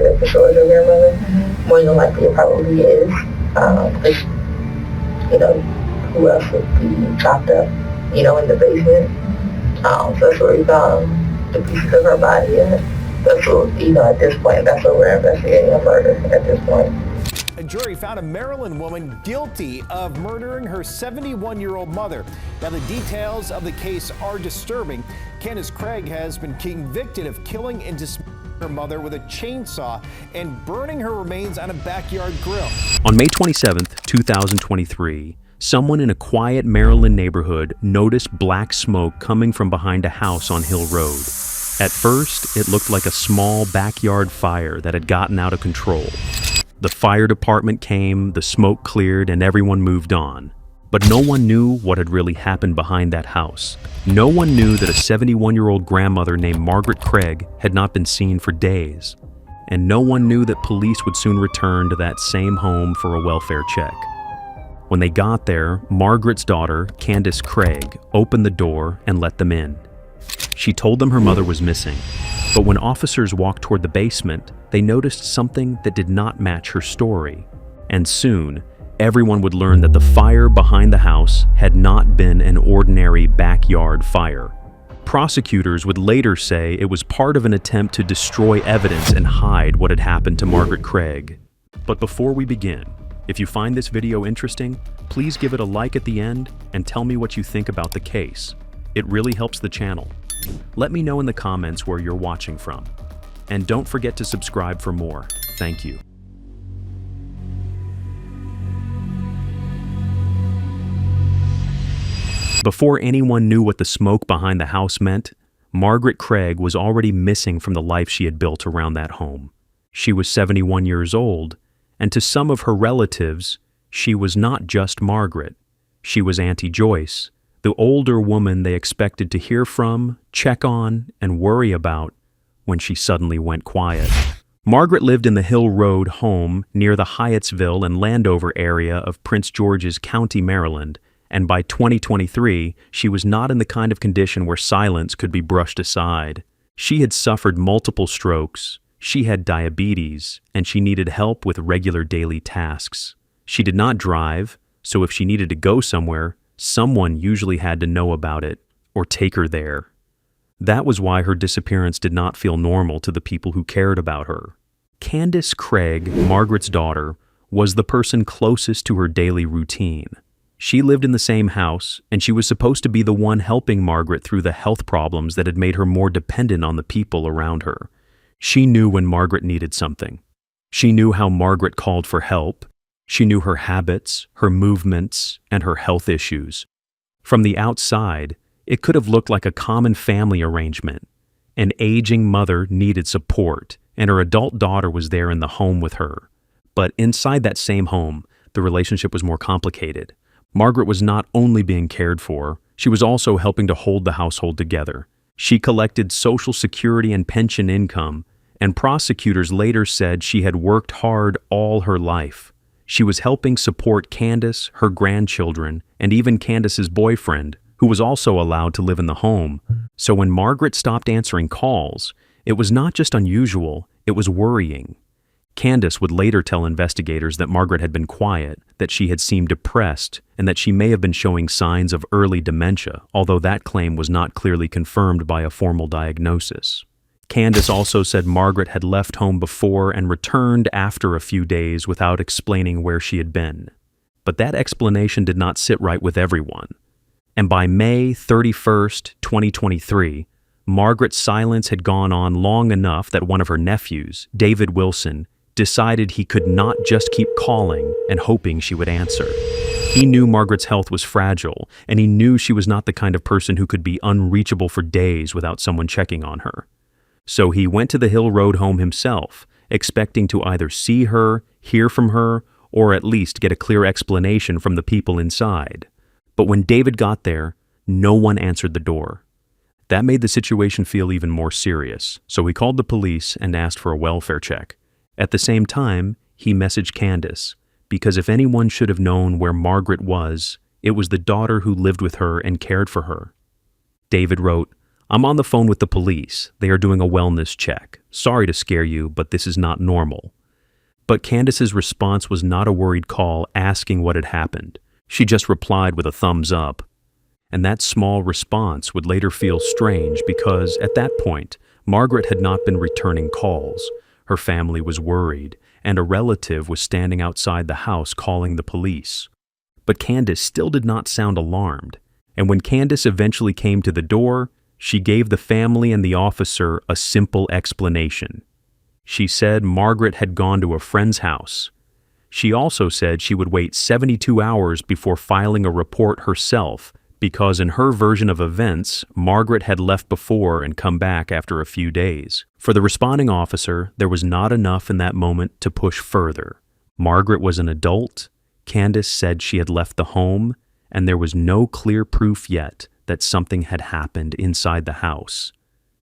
that for sure is your grandmother. More than likely it probably is. Because, who else would be chopped up, in the basement. So that's where we found the pieces of her body at. That's what, at this point, that's what we're investigating, a murder at this point. A jury found a Maryland woman guilty of murdering her 71-year-old mother. Now, the details of the case are disturbing. Candace Craig has been convicted of killing and dismembering her mother with a chainsaw and burning her remains on a backyard grill. On May 27, 2023, someone in a quiet Maryland neighborhood noticed black smoke coming from behind a house on Hill Road. At first, it looked like a small backyard fire that had gotten out of control. The fire department came, the smoke cleared, and everyone moved on. But no one knew what had really happened behind that house. No one knew that a 71-year-old grandmother named Margaret Craig had not been seen for days. And no one knew that police would soon return to that same home for a welfare check. When they got there, Margaret's daughter, Candace Craig, opened the door and let them in. She told them her mother was missing, but when officers walked toward the basement, they noticed something that did not match her story. And soon, everyone would learn that the fire behind the house had not been an ordinary backyard fire. Prosecutors would later say it was part of an attempt to destroy evidence and hide what had happened to Margaret Craig. But before we begin, if you find this video interesting, please give it a like at the end and tell me what you think about the case. It really helps the channel. Let me know in the comments where you're watching from. And don't forget to subscribe for more. Thank you. Before anyone knew what the smoke behind the house meant, Margaret Craig was already missing from the life she had built around that home. She was 71 years old, and to some of her relatives, she was not just Margaret. She was Auntie Joyce, the older woman they expected to hear from, check on, and worry about when she suddenly went quiet. Margaret lived in the Hill Road home near the Hyattsville and Landover area of Prince George's County, Maryland, and by 2023, she was not in the kind of condition where silence could be brushed aside. She had suffered multiple strokes, she had diabetes, and she needed help with regular daily tasks. She did not drive, so if she needed to go somewhere, someone usually had to know about it or take her there. That was why her disappearance did not feel normal to the people who cared about her. Candace Craig, Margaret's daughter, was the person closest to her daily routine. She lived in the same house, and she was supposed to be the one helping Margaret through the health problems that had made her more dependent on the people around her. She knew when Margaret needed something. She knew how Margaret called for help. She knew her habits, her movements, and her health issues. From the outside, it could have looked like a common family arrangement. An aging mother needed support, and her adult daughter was there in the home with her. But inside that same home, the relationship was more complicated. Margaret was not only being cared for, she was also helping to hold the household together. She collected Social Security and pension income, and prosecutors later said she had worked hard all her life. She was helping support Candace, her grandchildren, and even Candace's boyfriend, who was also allowed to live in the home. So when Margaret stopped answering calls, it was not just unusual, it was worrying. Candace would later tell investigators that Margaret had been quiet, that she had seemed depressed, and that she may have been showing signs of early dementia, although that claim was not clearly confirmed by a formal diagnosis. Candace also said Margaret had left home before and returned after a few days without explaining where she had been. But that explanation did not sit right with everyone. And by May 31st, 2023, Margaret's silence had gone on long enough that one of her nephews, David Wilson, decided he could not just keep calling and hoping she would answer. He knew Margaret's health was fragile, and he knew she was not the kind of person who could be unreachable for days without someone checking on her. So he went to the Hill Road home himself, expecting to either see her, hear from her, or at least get a clear explanation from the people inside. But when David got there, no one answered the door. That made the situation feel even more serious, so he called the police and asked for a welfare check. At the same time, he messaged Candace, because if anyone should have known where Margaret was, it was the daughter who lived with her and cared for her. David wrote, "I'm on the phone with the police. They are doing a wellness check. Sorry to scare you, but this is not normal." But Candace's response was not a worried call asking what had happened. She just replied with a thumbs up. And that small response would later feel strange because, at that point, Margaret had not been returning calls. Her family was worried, and a relative was standing outside the house calling the police. But Candace still did not sound alarmed, and when Candace eventually came to the door, she gave the family and the officer a simple explanation. She said Margaret had gone to a friend's house. She also said she would wait 72 hours before filing a report herself because in her version of events, Margaret had left before and come back after a few days. For the responding officer, there was not enough in that moment to push further. Margaret was an adult, Candace said she had left the home, and there was no clear proof yet that something had happened inside the house.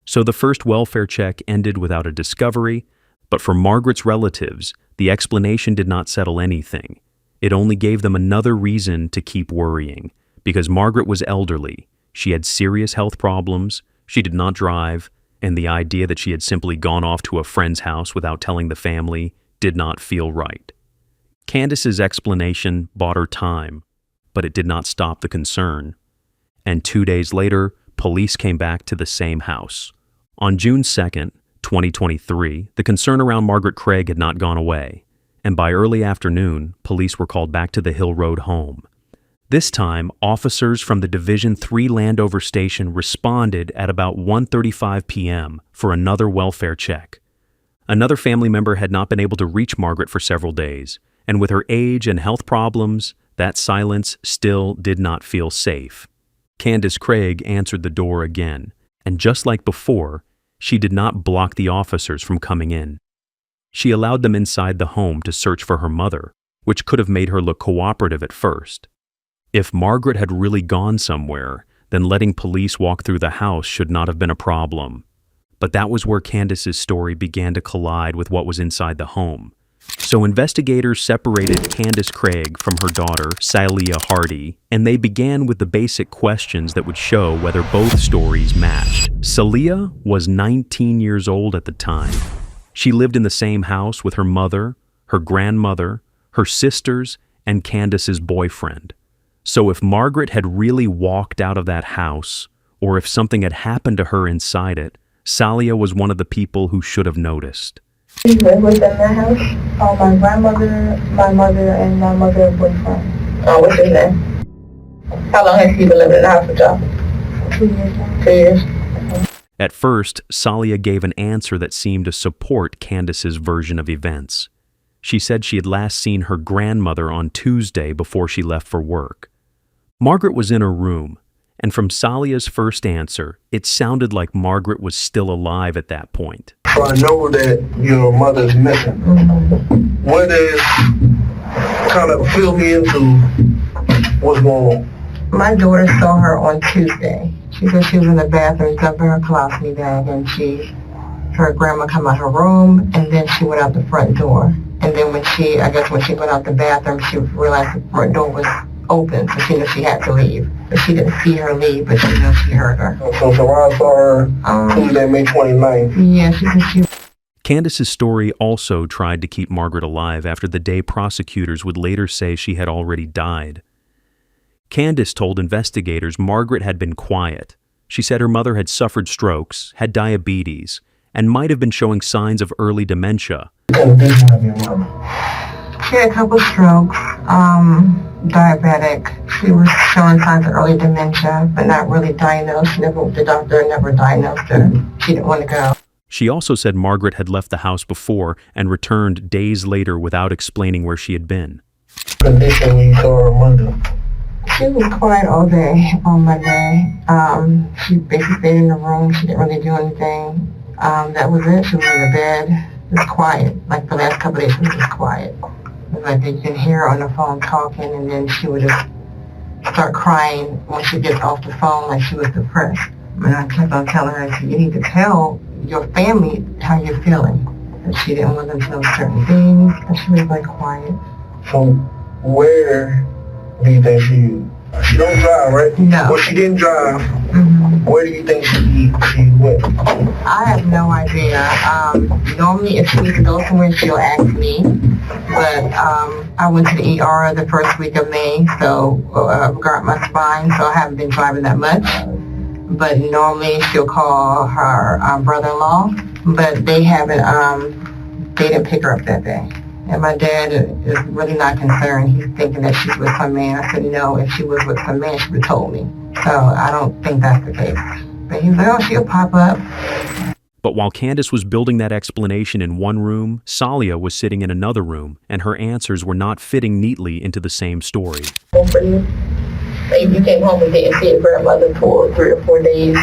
So the first welfare check ended without a discovery, but for Margaret's relatives, the explanation did not settle anything. It only gave them another reason to keep worrying, because Margaret was elderly, she had serious health problems, she did not drive, and the idea that she had simply gone off to a friend's house without telling the family did not feel right. Candace's explanation bought her time, but it did not stop the concern. And 2 days later, police came back to the same house. On June 2nd, 2023, the concern around Margaret Craig had not gone away, and by early afternoon, police were called back to the Hill Road home. This time, officers from the Division 3 Landover station responded at about 1:35 p.m. for another welfare check. Another family member had not been able to reach Margaret for several days, and with her age and health problems, that silence still did not feel safe. Candace Craig answered the door again, and just like before, she did not block the officers from coming in. She allowed them inside the home to search for her mother, which could have made her look cooperative at first. If Margaret had really gone somewhere, then letting police walk through the house should not have been a problem. But that was where Candace's story began to collide with what was inside the home. So investigators separated Candace Craig from her daughter, Salia Hardy, and they began with the basic questions that would show whether both stories matched. Salia was 19 years old at the time. She lived in the same house with her mother, her grandmother, her sisters, and Candace's boyfriend. So if Margaret had really walked out of that house, or if something had happened to her inside it, Salia was one of the people who should have noticed. She lived within that house. My grandmother, my mother, and my mother's boyfriend. What's his name? How long has he been living in the house with y'all? 2 years. 2 years. At first, Salia gave an answer that seemed to support Candace's version of events. She said she had last seen her grandmother on Tuesday before she left for work. Margaret was in her room, and from Salia's first answer, it sounded like Margaret was still alive at that point. So I know that your mother's missing. What is, kind of fill me into what's going on? My daughter saw her on Tuesday. She said she was in the bathroom dumping her colostomy bag, and her grandma come out her room, and then she went out the front door. And then when she went out the bathroom, she realized the front door was open, so she knew she had to leave. But she didn't see her leave, but she knew she heard her. So I saw her Tuesday, May 29th. Yeah, she said she... Candace's story also tried to keep Margaret alive after the day prosecutors would later say she had already died. Candace told investigators Margaret had been quiet. She said her mother had suffered strokes, had diabetes, and might have been showing signs of early dementia. Condition of your mother. She had a couple strokes, diabetic. She was showing signs of early dementia, but not really diagnosed. The doctor never diagnosed her. She didn't want to go. She also said Margaret had left the house before and returned days later without explaining where she had been. Condition when you saw her Monday. She was quiet all day on Monday. She basically stayed in the room. She didn't really do anything. That was it. She was in the bed. It was quiet. Like the last couple of days, she was just quiet. It was like you can hear her on the phone talking, and then she would just start crying when she gets off the phone, like she was depressed. And I kept on telling her, I said, you need to tell your family how you're feeling. And she didn't want them to know certain things, and she was like quiet. So where do you think she don't drive, right? No. Well, she didn't drive. Mm-hmm. Where do you think she went? I have no idea. Normally, if she needs to go somewhere, she'll ask me. But I went to the ER the first week of May, so regarding my spine, so I haven't been driving that much. But normally, she'll call her brother-in-law, but they didn't pick her up that day. And my dad is really not concerned. He's thinking that she's with some man. I said, no, if she was with some man, she would have told me. So I don't think that's the case. But he's like, oh, she'll pop up. But while Candace was building that explanation in one room, Salia was sitting in another room, and her answers were not fitting neatly into the same story. If you came home and didn't see your grandmother for 3 or 4 days,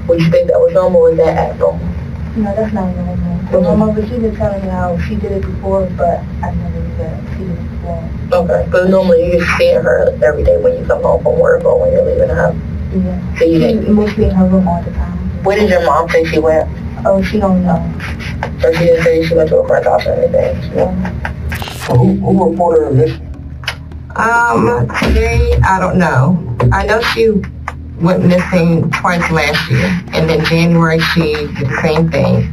would you think that was normal or was that abnormal? No, that's not normal. But my mother, she been telling me how she did it before, but I never seen it before. Okay, but normally you're seeing her every day when you come home from work or when you're leaving the house? Yeah. So you She's mostly in her room all the time. Where did your mom say she went? Oh, she don't know. So she didn't say she went to a friend's house or anything? Yeah. So who reported her missing? Today, I don't know. I know she went missing twice last year, and then January she did the same thing.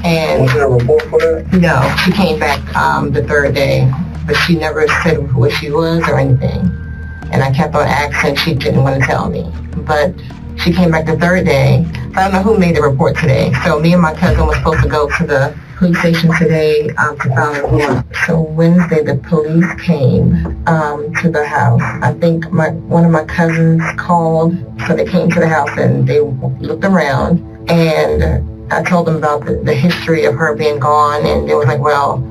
And Was there a report for that? no, she came back the 3rd day, but she never said who she was or anything. And I kept on asking, she didn't want to tell me. But she came back the 3rd day. I don't know who made the report today. So me and my cousin were supposed to go to the police station today to file a report. So Wednesday the police came to the house. I think one of my cousins called, so they came to the house and they looked around, and I told them about the history of her being gone, and they was like, well,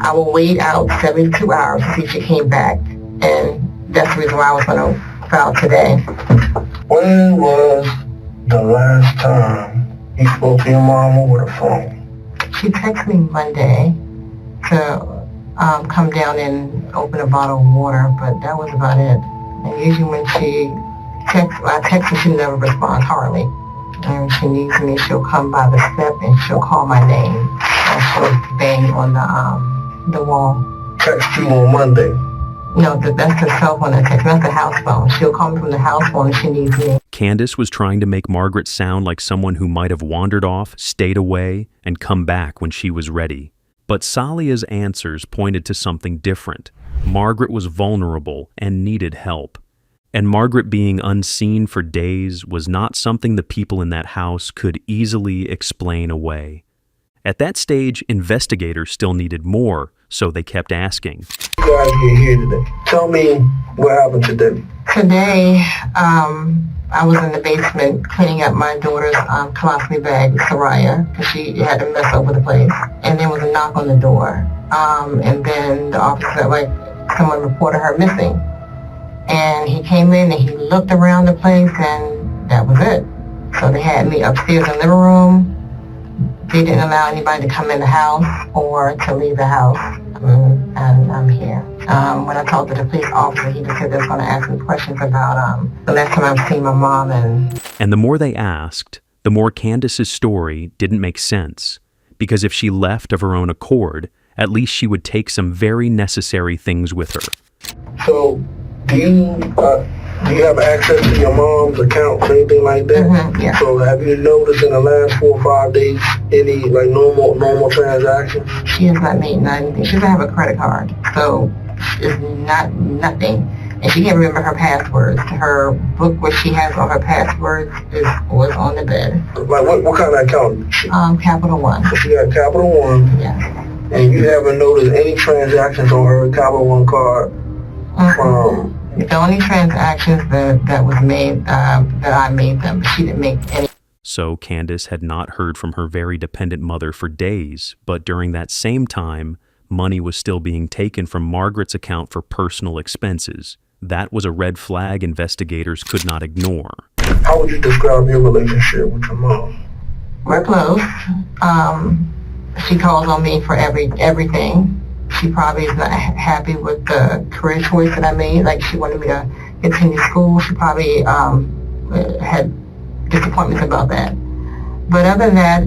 I will wait out 72 hours to see if she came back, and that's the reason why I was going to file today. When was the last time you spoke to your mom over the phone? She texted me Monday to come down and open a bottle of water, but that was about it. And usually when I text her, she never responds, hardly. And she needs me, she'll come by the step and she'll call my name, and she'll bang on the wall. Text you on Monday. No, that's the cell phone I text, that's the house phone. She'll call me from the house phone if she needs me. Candace was trying to make Margaret sound like someone who might have wandered off, stayed away, and come back when she was ready. But Salia's answers pointed to something different. Margaret was vulnerable and needed help. And Margaret being unseen for days was not something the people in that house could easily explain away. At that stage, investigators still needed more, so they kept asking. You guys get here today. Tell me what happened today. Today, I was in the basement cleaning up my daughter's colostomy bag, Salia, because she had a mess over the place. And there was a knock on the door. And then the officer, someone reported her missing. And he came in and he looked around the place, and that was it. So they had me upstairs in the living room. They didn't allow anybody to come in the house or to leave the house. And I'm here. When I talked to the police officer, he just said they was going to ask me questions about the last time I've seen my mom. And the more they asked, the more Candace's story didn't make sense. Because if she left of her own accord, at least she would take some very necessary things with her. So, do you have access to your mom's accounts or anything like that? Mm-hmm, yeah. So have you noticed in the last 4 or 5 days any normal transactions? She has not made nothing. She doesn't have a credit card, so it's nothing. And she can't remember her passwords. Her book, where she has all her passwords, was on the bed. Like what kind of account? Capital One. So she got Capital One. Yeah. And you haven't noticed any transactions on her Capital One card? The only transactions that was made, that I made them, she didn't make any. So Candace had not heard from her very dependent mother for days, but during that same time, money was still being taken from Margaret's account for personal expenses. That was a red flag investigators could not ignore. How would you describe your relationship with your mom? We're close. She calls on me for everything. She probably is not happy with the career choice that I made. Like, she wanted me to continue school. She probably had disappointments about that. But other than that,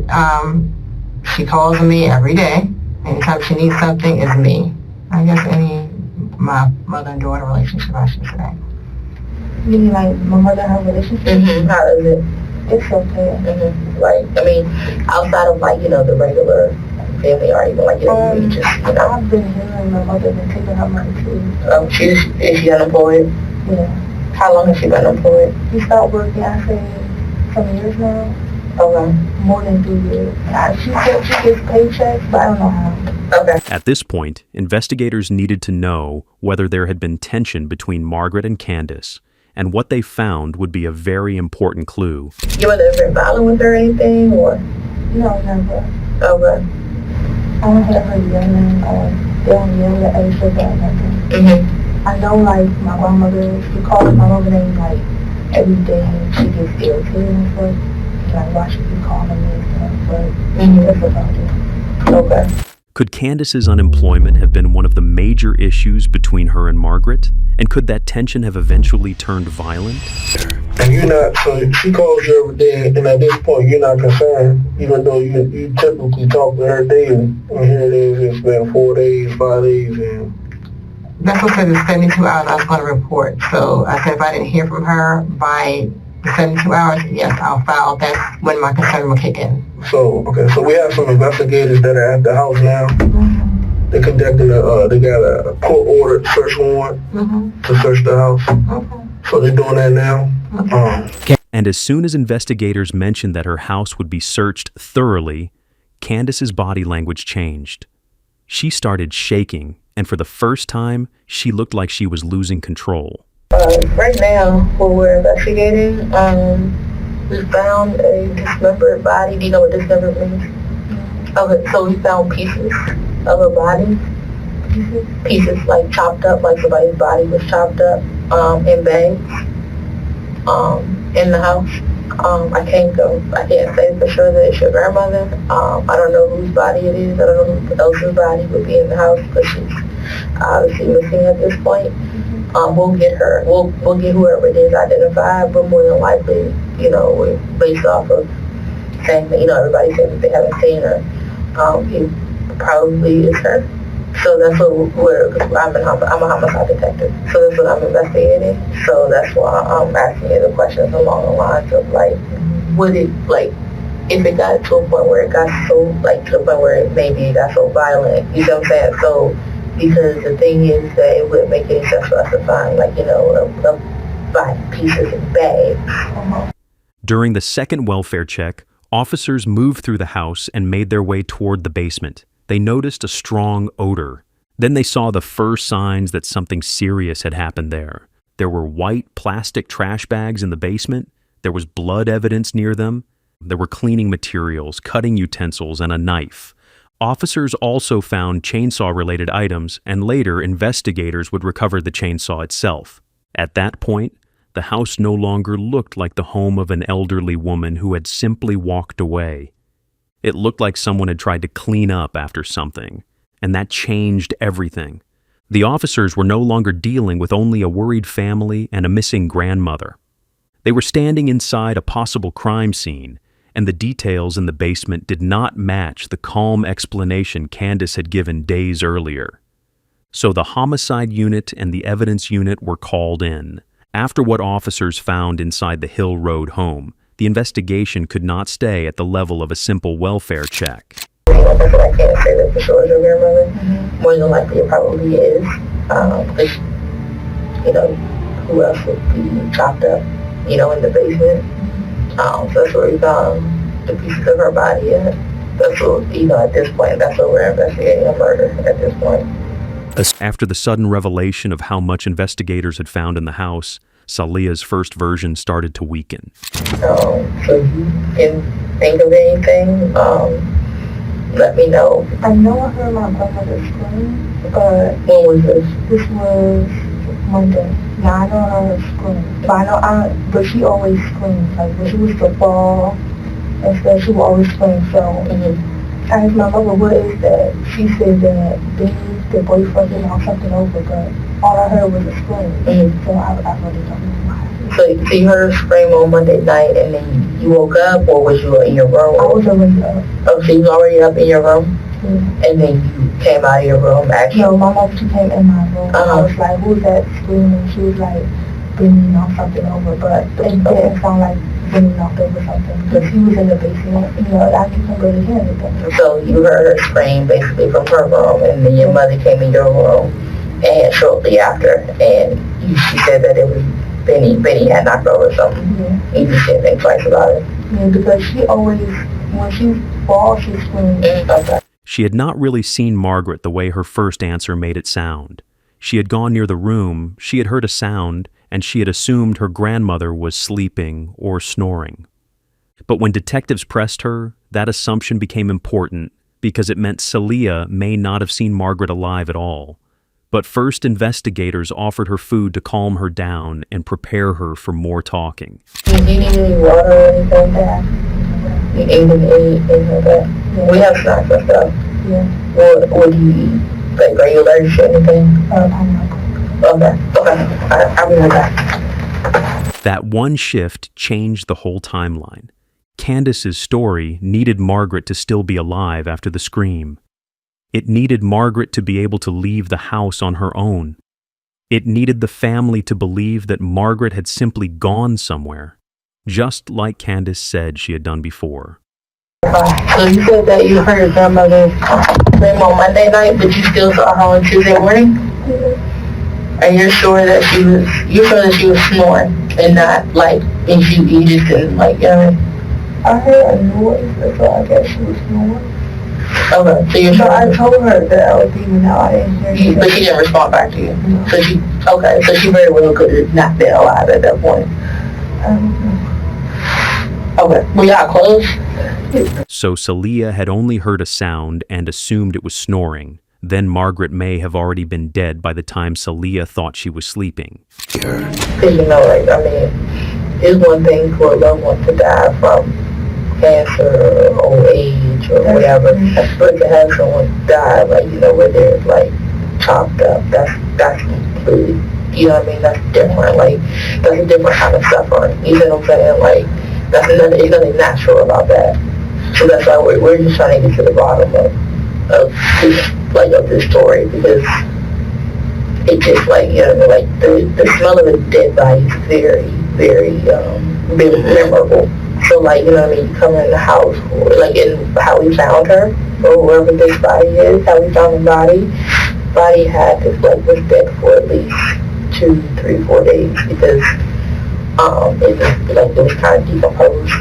she calls on me every day. Anytime she needs something, it's me. I guess my mother and daughter relationship, I should say. You mean like my mother and her relationship? Mm-hmm. How is it? It's okay. Like, I mean, outside of like, the regular family argument, like, you just, I've been hearing my mother been taking her money too. Is she unemployed? Yeah. How long has she been unemployed? She started working, I say, some years now. Okay. More than 3 years. She said she gets paychecks, but I don't know how. Okay. At this point, investigators needed to know whether there had been tension between Margaret and Candace, and what they found would be a very important clue. You mother ever been violent with her or anything, or? No, never. Okay. I don't hear her yelling, or they don't yell at each other or nothing. I know, like, my grandmother, she calls my mother name, like, every day. She gets irritated and stuff. Like, why should you call me and stuff? But that's about it. Okay. Could Candace's unemployment have been one of the major issues between her and Margaret? And could that tension have eventually turned violent? And so she calls you every day, and at this point you're not concerned, even though you typically talk to her daily. And here it is, it's been 4 days, 5 days, and... That's what said it's 72 hours I was going to report. So I said if I didn't hear from her by the 72 hours, yes, I'll file. That's when my concern will kick in. So we have some investigators that are at the house now. They conducted they got a court-ordered search warrant to search the house. So they're doing that now. And as soon as investigators mentioned that her house would be searched thoroughly, Candace's body language changed. She started shaking, and for the first time, she looked like she was losing control. Right now, what we're investigating, we found a dismembered body. Do you know what dismembered means? Okay, so we found pieces of a body. Pieces like chopped up, like somebody's body was chopped up in bags in the house. I can't say for sure that it's your grandmother. I don't know whose body it is. I don't know who else's body would be in the house, but she's obviously missing at this point. We'll get her. We'll get whoever it is identified, but more than likely, based off of saying that, everybody saying that they haven't seen her, it probably is her. So that's what I'm a homicide detective. So that's what I'm investigating. So that's why I'm asking you the questions along the lines of like, would it, like, if it got to a point where it got so, like, to the point where it got so violent, you know what I'm saying? So, because the thing is that it wouldn't make any sense for us to find, like, pieces in bags. During the second welfare check, officers moved through the house and made their way toward the basement. They noticed a strong odor. Then they saw the first signs that something serious had happened there. There were white plastic trash bags in the basement. There was blood evidence near them. There were cleaning materials, cutting utensils, and a knife. Officers also found chainsaw-related items, and later investigators would recover the chainsaw itself. At that point, the house no longer looked like the home of an elderly woman who had simply walked away. It looked like someone had tried to clean up after something, and that changed everything. The officers were no longer dealing with only a worried family and a missing grandmother. They were standing inside a possible crime scene, and the details in the basement did not match the calm explanation Candace had given days earlier. So the homicide unit and the evidence unit were called in. After what officers found inside the Hill Road home, the investigation could not stay at the level of a simple welfare check. I can't say that for sure is your grandmother. More than likely it probably is. Because, who else would be chopped up, in the basement? So that's where we found the pieces of her body at. That's what, at this point, that's what we're investigating, a murder at this point. After the sudden revelation of how much investigators had found in the house, Salia's first version started to weaken. So you can think of anything, let me know. I know I heard my grandmother scream, but when was this? This was Monday. Now I know her scream, but she always screams. Like when she was to fall and stuff, she would always scream. So I asked my mother, what is that? She said that the boyfriend knocked something over, but all I heard was a scream. So I really don't know why. So you heard her scream on Monday night, and then you woke up, or was you in your room? I was already up. Oh, so you was already up in your room? Yeah. And then you came out of your room, actually? No, my mom, she came in my room. I was like, who's that screaming? She was like, bending knocked something over, but it didn't sound like bending knocked over something because he was in the basement. You know, I couldn't really hear anything. So you heard her scream basically from her room, and then your mother came in your room, and shortly after, and she said that it was Benny had knocked over something. Yeah. You just didn't think twice about it. Yeah, because she always, when she falls, she screams. Okay. She had not really seen Margaret the way her first answer made it sound. She had gone near the room, she had heard a sound, and she had assumed her grandmother was sleeping or snoring. But when detectives pressed her, that assumption became important because it meant Salia may not have seen Margaret alive at all. But first, investigators offered her food to calm her down and prepare her for more talking. Do you need any water or anything like that? You ate anything like that? Yeah. We have snacks and stuff. Yeah. What do you eat? Like, are you allergic to anything? Pineapple. Okay. I'll be right back. That one shift changed the whole timeline. Candace's story needed Margaret to still be alive after the scream. It needed Margaret to be able to leave the house on her own. It needed the family to believe that Margaret had simply gone somewhere, just like Candace said she had done before. So you said that you heard your grandmother scream on Monday night, but you still saw her on Tuesday morning? And you're sure that she was snoring and not like, and you just didn't like, you know? I heard a noise, so I guess she was snoring. Okay, so you're sure? I told her that I was leaving out. I didn't hear But she didn't respond back to you? No. So she very well could have not been alive at that point. I don't know. Okay, were y'all close? So Salia had only heard a sound and assumed it was snoring. Then Margaret may have already been dead by the time Salia thought she was sleeping. Because, you know, like, I mean, it's one thing for a loved one to die from cancer or old age or whatever, but to have someone die, like, you know, where they're, like, chopped up, that's completely, you know what I mean, that's different, like, that's a different kind of suffering, you know what I'm saying, like, there's nothing natural about that. So that's why we're just trying to get to the bottom of this story, because it's just like, you know, like the smell of a dead body is very, very memorable. So like, you know what I mean, you come in the house, or like in how we found her, or wherever this body is, how we found the body had this, like, was dead for at least 2, 3, 4 days, because it was kind of decomposed.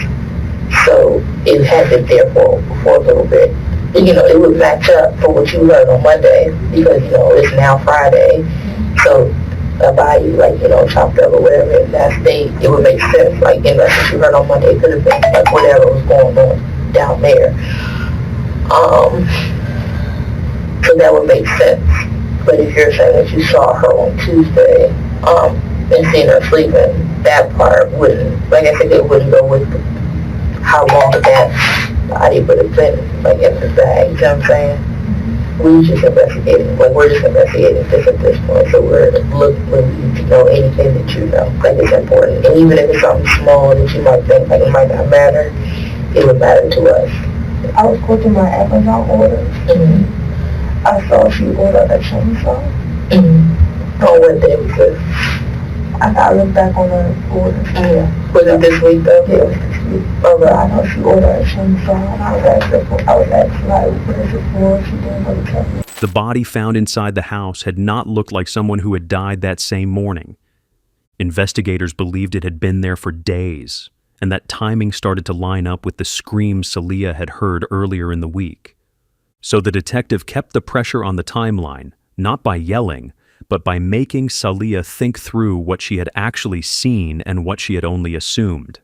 So it had been there for a little bit. You know, it would match up for what you heard on Monday, because, you know, it's now Friday. So a body, like, you know, chopped up or whatever in that state, it would make sense. Like, in that what you heard on Monday, it could have been like whatever was going on down there. So that would make sense. But if you're saying that you saw her on Tuesday, and seen her sleeping, that part wouldn't, like I said, it wouldn't go with how long that body would have been, like, in the bag, you know what I'm saying? We're just investigating this at this point, so we're looking for you to know anything that you know, like, it's important. And even if it's something small that you might think, like, it might not matter, it would matter to us. I was going through my Amazon orders. Mm-hmm. I saw she ordered a chainsaw. Mm-hmm. On what day was this? I gotta look back on her orders. Mm-hmm. Was it this week though? Yeah, it was this week. But I know she ordered a chainsaw, and I was asking like, what is it for? She didn't really tell me. The body found inside the house had not looked like someone who had died that same morning. Investigators believed it had been there for days, and that timing started to line up with the screams Salia had heard earlier in the week. So the detective kept the pressure on the timeline, not by yelling, but by making Salia think through what she had actually seen and what she had only assumed.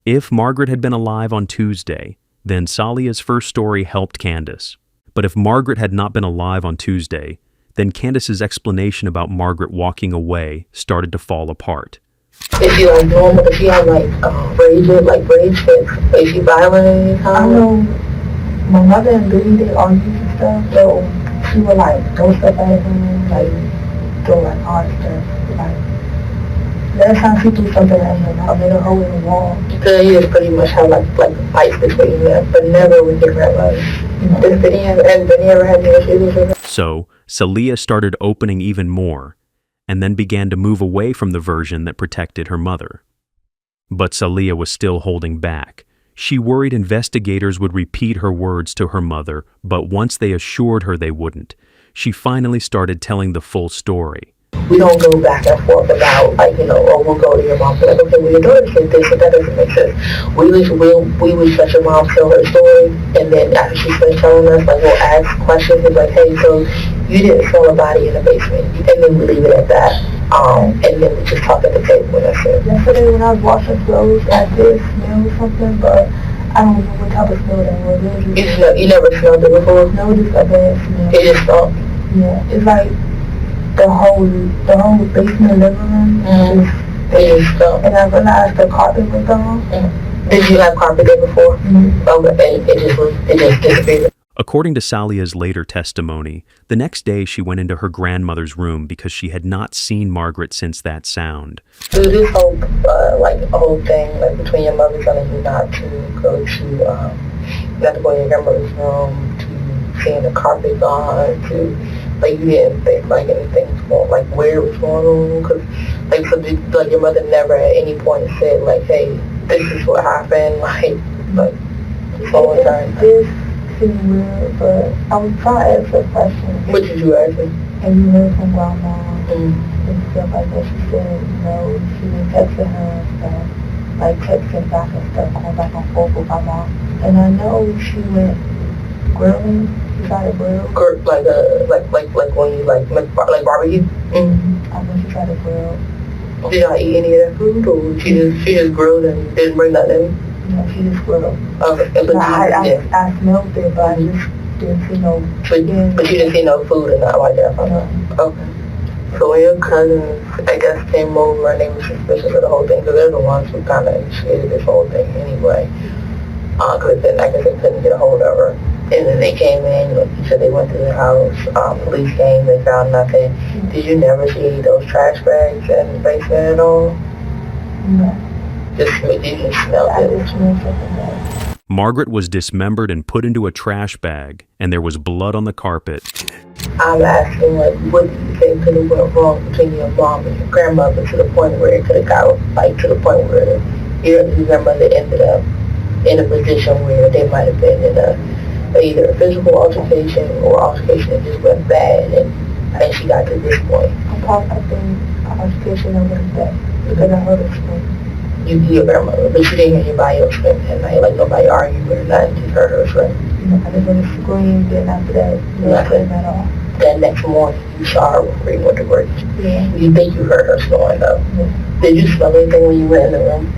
If Margaret had been alive on Tuesday, then Salia's first story helped Candace. But if Margaret had not been alive on Tuesday, then Candace's explanation about Margaret walking away started to fall apart. Is she like normal? Does she have like rage fits? Is she violent any time? I know my mother and Billy, they argue and stuff, so she would like throw stuff at him, like throw like hard stuff. Like last time she threw something at him, I made a hole in the wall. So you just pretty much have like fights between them, but never with your grandmother. Has Benny ever had any issues with her? So Salia started opening even more, and then began to move away from the version that protected her mother. But Salia was still holding back. She worried investigators would repeat her words to her mother, but once they assured her they wouldn't, she finally started telling the full story. We don't go back and forth about, like, oh, we'll go to your mom, like, okay, well, your daughter said this, and that doesn't make sense. We would let your mom tell her story, and then after she's finished telling us, like, we'll ask questions, and like, hey, so you didn't smell a body in the basement, and then we leave it at that, and then we just talk at the table, and that's it. Yesterday when I was washing clothes, I did smell something, but I don't know what type of smell that was. You never smelled it before? No, just a bad smell. It just stunk? Yeah, it's like the whole basement living room. It just stunk. And I realized the carpet was gone. Did you have carpet there before? Okay, and it just disappeared. According to Salia's later testimony, the next day she went into her grandmother's room because she had not seen Margaret since that sound. So this whole, whole thing, like, between your mother telling you not to go to, not to go in your grandmother's room, to seeing the carpet gone, to, like, you didn't think, like, anything was going, like, where it was going on, because, like, so did, like, your mother never at any point said, like, hey, this is what happened, like this whole time. This seemed weird, but I was trying to ask her questions. What did you ask her? And you heard from grandma and stuff like that. She said, she was texting her and stuff, like texting back and stuff, going back and forth with grandma. And I know she went grilling. She tried to grill. Like when you like barbecue. I know she tried to grill. Did y'all eat any of that food, or she just grilled and didn't bring nothing in? No, she just grilled. Okay, but I smelled it, but I just didn't see no. But you didn't see no food and not like that. No. Okay. So when your cousins, I guess, came over and they were suspicious of the whole thing, because they're the ones who kind of initiated this whole thing anyway. Because then I guess they couldn't get a hold of her. And then they came in, like you said, they went to the house, police came, they found nothing. Did you never see those trash bags in the basement at all? No. Did you smell it? I just smelled something bad. Margaret was dismembered and put into a trash bag, and there was blood on the carpet. I'm asking, like, what do you think could have went wrong between your mom and your grandmother to the point where it could have got, like, to the point where your grandmother ended up in a position where they might have been in either a physical altercation or altercation that just went bad and she got to this point? I think altercation that went bad because I heard her scream. You hear your grandmother, but you didn't hear anybody else scream that night, like nobody argued or nothing, just heard her scream. I just heard her scream, then after that, no scream at all. That next morning, you saw her before you went to work. Yeah. You think you heard her snoring though? Yeah. Did you smell anything when you went in the room?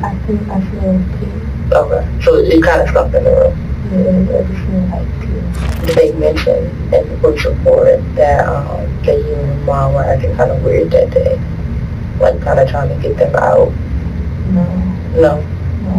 I think I smelled pee. Okay, so it kind of stunk in the room. Yeah, it just smelled like pee. They mentioned in the police report that that you and your mom were acting kind of weird that day, like kind of trying to get them out. No.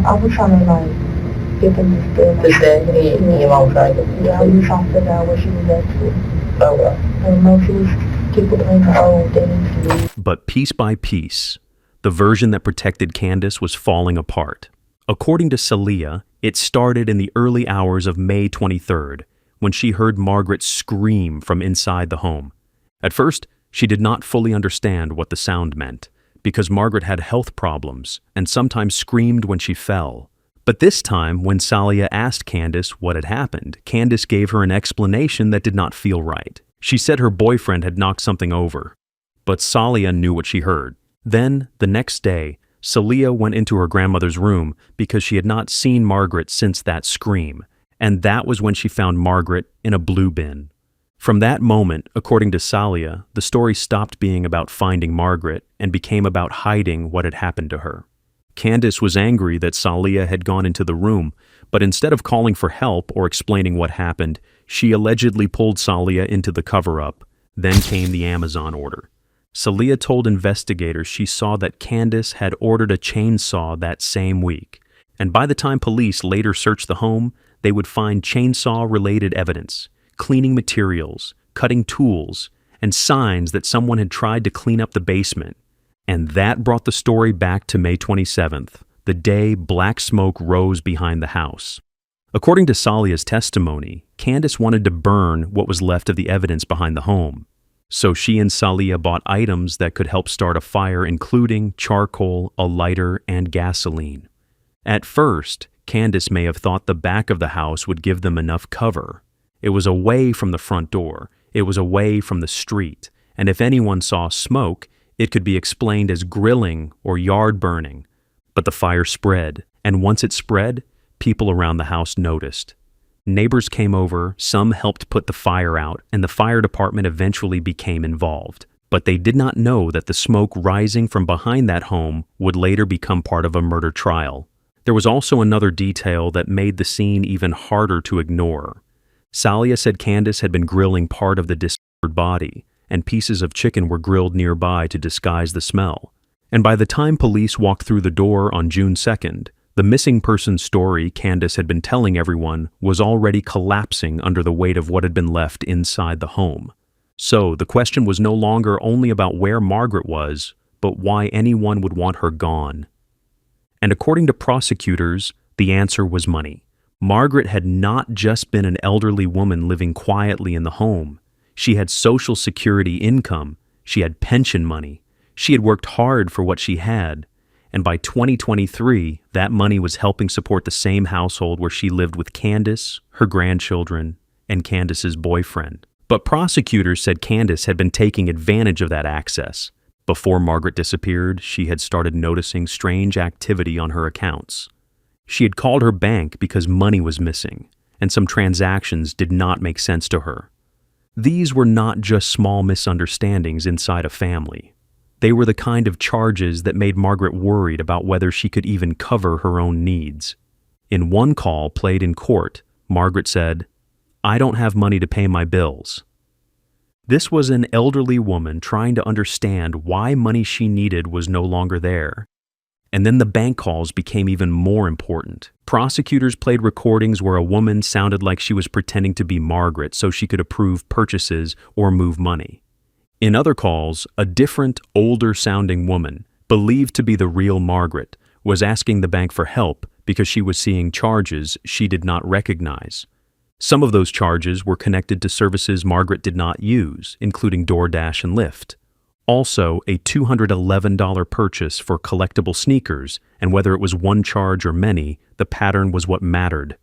I was trying to like get them to stay. To stay? And your mom was trying to get them to stay? Yeah, I was trying to figure out where she was at too. Okay. I don't know if she was people playing her own things. But piece by piece, the version that protected Candace was falling apart. According to Salia, it started in the early hours of May 23rd, when she heard Margaret scream from inside the home. At first, she did not fully understand what the sound meant, because Margaret had health problems and sometimes screamed when she fell. But this time, when Salia asked Candace what had happened, Candace gave her an explanation that did not feel right. She said her boyfriend had knocked something over. But Salia knew what she heard. Then, the next day, Salia went into her grandmother's room because she had not seen Margaret since that scream, and that was when she found Margaret in a blue bin. From that moment, according to Salia, the story stopped being about finding Margaret and became about hiding what had happened to her. Candace was angry that Salia had gone into the room, but instead of calling for help or explaining what happened, she allegedly pulled Salia into the cover-up. Then came the Amazon order. Salia told investigators she saw that Candace had ordered a chainsaw that same week, and by the time police later searched the home, they would find chainsaw-related evidence, cleaning materials, cutting tools, and signs that someone had tried to clean up the basement. And that brought the story back to May 27th, the day black smoke rose behind the house. According to Salia's testimony, Candace wanted to burn what was left of the evidence behind the home. So she and Salia bought items that could help start a fire, including charcoal, a lighter, and gasoline. At first, Candace may have thought the back of the house would give them enough cover. It was away from the front door, it was away from the street, and if anyone saw smoke, it could be explained as grilling or yard burning. But the fire spread, and once it spread, people around the house noticed. Neighbors came over, some helped put the fire out, and the fire department eventually became involved. But they did not know that the smoke rising from behind that home would later become part of a murder trial. There was also another detail that made the scene even harder to ignore. Salia said Candace had been grilling part of the dismembered body, and pieces of chicken were grilled nearby to disguise the smell. And by the time police walked through the door on June 2nd, the missing person story Candace had been telling everyone was already collapsing under the weight of what had been left inside the home. So the question was no longer only about where Margaret was, but why anyone would want her gone. And according to prosecutors, the answer was money. Margaret had not just been an elderly woman living quietly in the home. She had Social Security income, she had pension money, she had worked hard for what she had, and by 2023, that money was helping support the same household where she lived with Candace, her grandchildren, and Candace's boyfriend. But prosecutors said Candace had been taking advantage of that access. Before Margaret disappeared, she had started noticing strange activity on her accounts. She had called her bank because money was missing, and some transactions did not make sense to her. These were not just small misunderstandings inside a family. They were the kind of charges that made Margaret worried about whether she could even cover her own needs. In one call played in court, Margaret said, "I don't have money to pay my bills." This was an elderly woman trying to understand why money she needed was no longer there. And then the bank calls became even more important. Prosecutors played recordings where a woman sounded like she was pretending to be Margaret so she could approve purchases or move money. In other calls, a different, older-sounding woman, believed to be the real Margaret, was asking the bank for help because she was seeing charges she did not recognize. Some of those charges were connected to services Margaret did not use, including DoorDash and Lyft. Also, a $211 purchase for collectible sneakers, and whether it was one charge or many, the pattern was what mattered.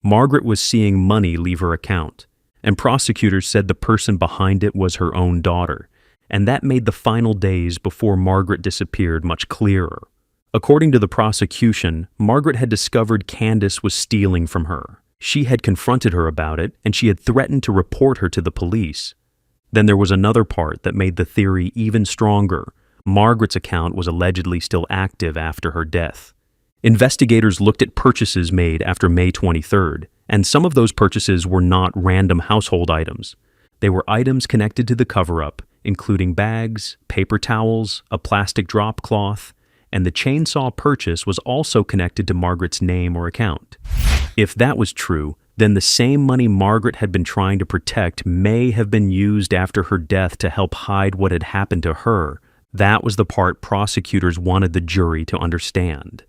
Margaret was seeing money leave her account, and prosecutors said the person behind it was her own daughter, and that made the final days before Margaret disappeared much clearer. According to the prosecution, Margaret had discovered Candace was stealing from her. She had confronted her about it, and she had threatened to report her to the police. Then there was another part that made the theory even stronger. Margaret's account was allegedly still active after her death. Investigators looked at purchases made after May 23rd, and some of those purchases were not random household items. They were items connected to the cover-up, including bags, paper towels, a plastic drop cloth, and the chainsaw purchase was also connected to Margaret's name or account. If that was true, then the same money Margaret had been trying to protect may have been used after her death to help hide what had happened to her. That was the part prosecutors wanted the jury to understand.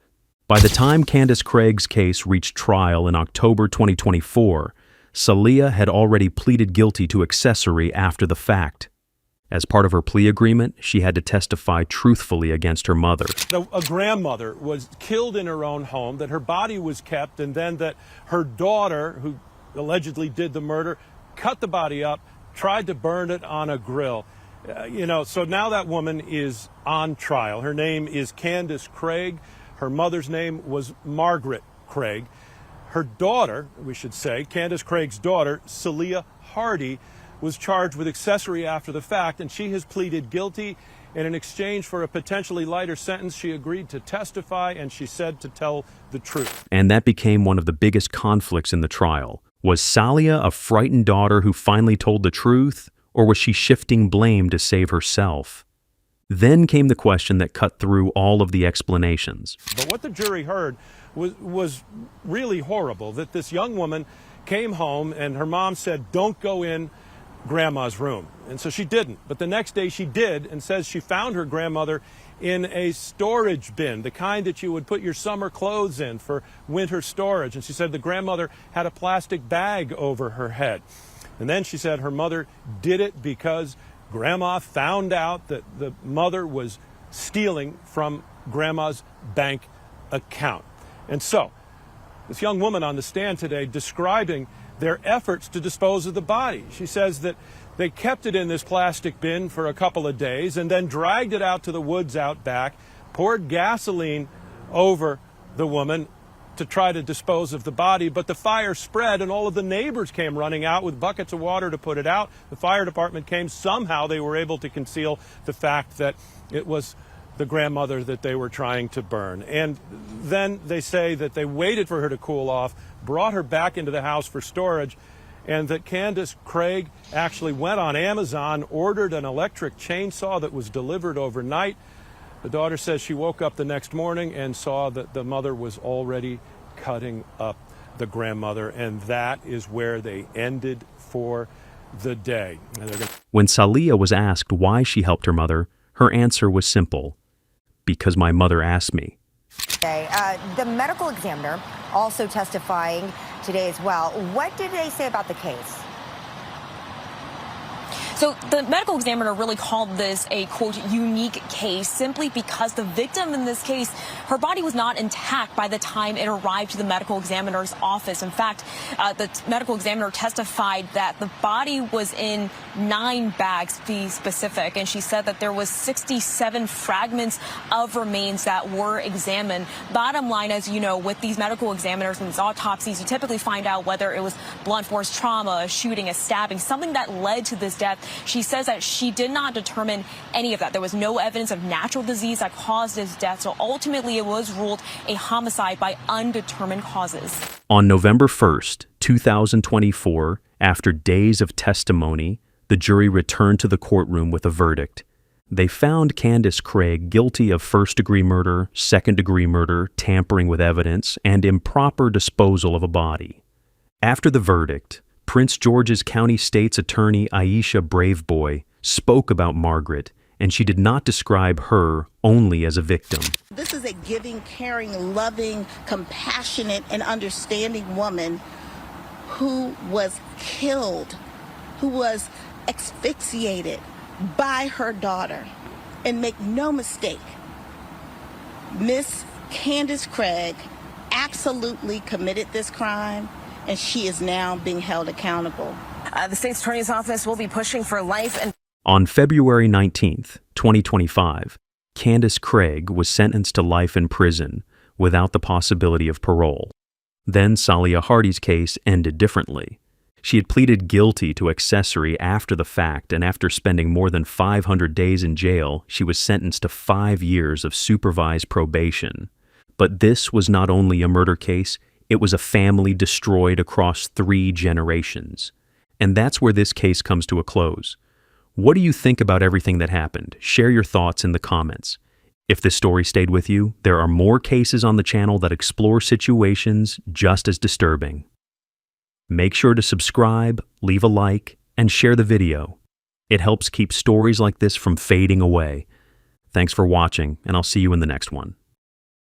By the time Candace Craig's case reached trial in October 2024, Salia had already pleaded guilty to accessory after the fact. As part of her plea agreement, she had to testify truthfully against her mother. A grandmother was killed in her own home, that her body was kept, and then that her daughter, who allegedly did the murder, cut the body up, tried to burn it on a grill. So now that woman is on trial. Her name is Candace Craig. Her mother's name was Margaret Craig. Her daughter, we should say, Candace Craig's daughter, Salia Hardy, was charged with accessory after the fact, and she has pleaded guilty. And in exchange for a potentially lighter sentence, she agreed to testify, and she said to tell the truth. And that became one of the biggest conflicts in the trial. Was Salia a frightened daughter who finally told the truth, or was she shifting blame to save herself? Then came the question that cut through all of the explanations. But what the jury heard was really horrible, that this young woman came home and her mom said, "Don't go in Grandma's room." And so she didn't. But the next day she did, and says she found her grandmother in a storage bin, the kind that you would put your summer clothes in for winter storage. And she said the grandmother had a plastic bag over her head. And then she said her mother did it because Grandma found out that the mother was stealing from Grandma's bank account. And so, this young woman on the stand today describing their efforts to dispose of the body. She says that they kept it in this plastic bin for a couple of days and then dragged it out to the woods out back, poured gasoline over the woman to try to dispose of the body, but the fire spread and all of the neighbors came running out with buckets of water to put it out. The fire department came. Somehow they were able to conceal the fact that it was the grandmother that they were trying to burn. And then they say that they waited for her to cool off, brought her back into the house for storage, and that Candace Craig actually went on Amazon, ordered an electric chainsaw that was delivered overnight. The daughter says she woke up the next morning and saw that the mother was already cutting up the grandmother, and that is where they ended for the day. When Salia was asked why she helped her mother, her answer was simple: because my mother asked me. The medical examiner also testifying today as well. What did they say about the case? So the medical examiner really called this a, quote, unique case simply because the victim in this case, her body was not intact by the time it arrived to the medical examiner's office. In fact, the medical examiner testified that the body was in 9 bags, to be specific, and she said that there was 67 fragments of remains that were examined. Bottom line, as you know, with these medical examiners and these autopsies, you typically find out whether it was blunt force trauma, a shooting, a stabbing, something that led to this death. She says that she did not determine any of that. There was no evidence of natural disease that caused his death. So ultimately, it was ruled a homicide by undetermined causes. On November 1st, 2024, after days of testimony, the jury returned to the courtroom with a verdict. They found Candace Craig guilty of first-degree murder, second-degree murder, tampering with evidence, and improper disposal of a body. After the verdict, Prince George's County State's Attorney Aisha Braveboy spoke about Margaret, and she did not describe her only as a victim. This is a giving, caring, loving, compassionate, and understanding woman who was killed, who was asphyxiated by her daughter. And make no mistake, Miss Candace Craig absolutely committed this crime, and she is now being held accountable. The state's attorney's office will be pushing for life. And on February 19th, 2025, Candace Craig was sentenced to life in prison without the possibility of parole. Then Salia Hardy's case ended differently. She had pleaded guilty to accessory after the fact, and after spending more than 500 days in jail, she was sentenced to 5 years of supervised probation. But this was not only a murder case, it was a family destroyed across 3 generations. And that's where this case comes to a close. What do you think about everything that happened? Share your thoughts in the comments. If this story stayed with you, there are more cases on the channel that explore situations just as disturbing. Make sure to subscribe, leave a like, and share the video. It helps keep stories like this from fading away. Thanks for watching, and I'll see you in the next one.